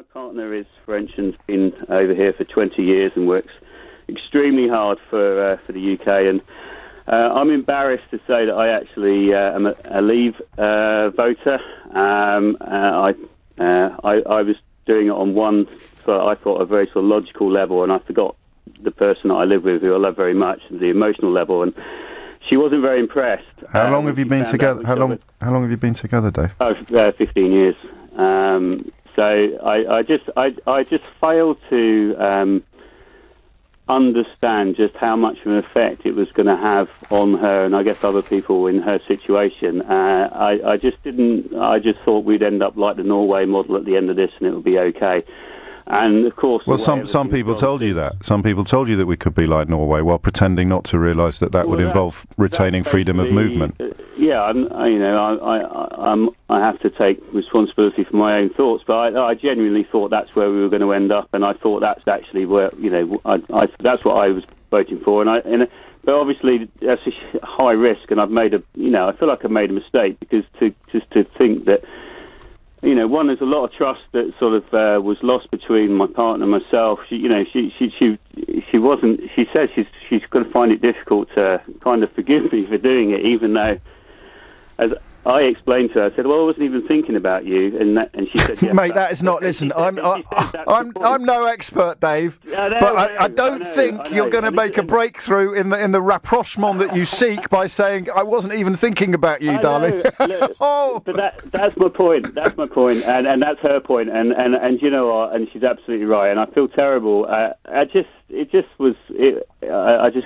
My partner is French and's been over here for 20 years and works extremely hard for the UK. And I'm embarrassed to say that I actually am a Leave voter. I was doing it on one, I thought, a very sort of logical level, and I forgot the person that I live with, who I love very much, the emotional level, and she wasn't very impressed. How long have you been together? How long have you been together, Dave? 15 years. So I just failed to understand just how much of an effect it was going to have on her, and I guess other people in her situation. I just didn't. I just thought we'd end up like the Norway model at the end of this, and it would be okay. And of course, well, some people told you that. Some people told you that we could be like Norway, while pretending not to realise that would involve retaining freedom of movement. Yeah, I have to take responsibility for my own thoughts, but I genuinely thought that's where we were going to end up, and I thought that's actually where that's what I was voting for, but obviously that's a high risk, and I feel like I've made a mistake, because to think that. One, there's a lot of trust that sort of was lost between my partner and myself. She wasn't. She says she's going to find it difficult to kind of forgive me for doing it, even though, as I explained to her, I said, "Well, I wasn't even thinking about you," and she said, yes, "Mate, that is not. Listen, I'm no expert, Dave, but I don't think you're going to make a breakthrough in the rapprochement that you seek by saying I wasn't even thinking about you, darling." But that's my point. That's my point, and that's her point, and you know what? And she's absolutely right, and I feel terrible. I just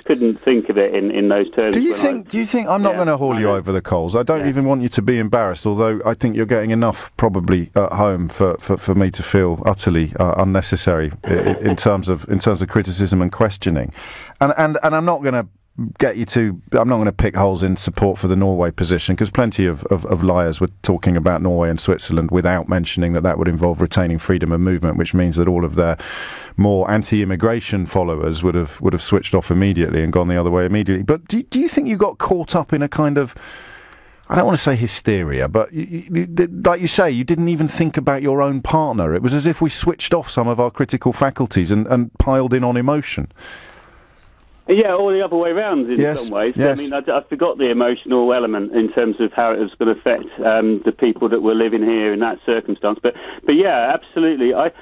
couldn't think of it in those terms. Do you think I'm not going to haul you over the coals? I don't even want you to be embarrassed, although I think you're getting enough probably at home for me to feel utterly unnecessary in terms of criticism and questioning. And I'm not going to I'm not going to pick holes in support for the Norway position, because plenty of liars were talking about Norway and Switzerland without mentioning that would involve retaining freedom of movement, which means that all of their more anti-immigration followers would have switched off immediately and gone the other way immediately. But do you think you got caught up in a kind of, I don't want to say hysteria, but like you say, you didn't even think about your own partner. It was as if we switched off some of our critical faculties and piled in on emotion. Yeah, or the other way around in some ways. Yes. I mean, I forgot the emotional element in terms of how it was going to affect the people that were living here in that circumstance. But yeah, absolutely. I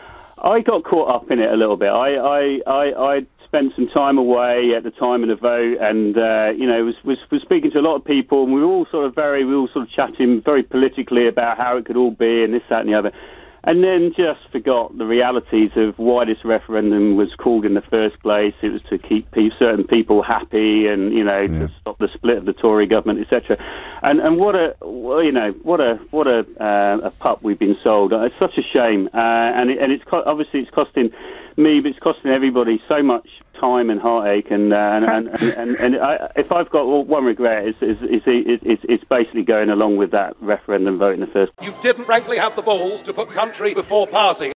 got caught up in it a little bit. I spent some time away at the time of the vote, and was speaking to a lot of people, and we were all sort of chatting very politically about how it could all be, and this, that, and the other. And then just forgot the realities of why this referendum was called in the first place. It was to keep certain people happy, and to stop the split of the Tory government, etc. And what a pup we've been sold. It's such a shame, and it's obviously it's costing me, but it's costing everybody so much time and heartache. And if I've got one regret, it's basically going along with that referendum vote in the first. You didn't frankly have the balls to put country before party.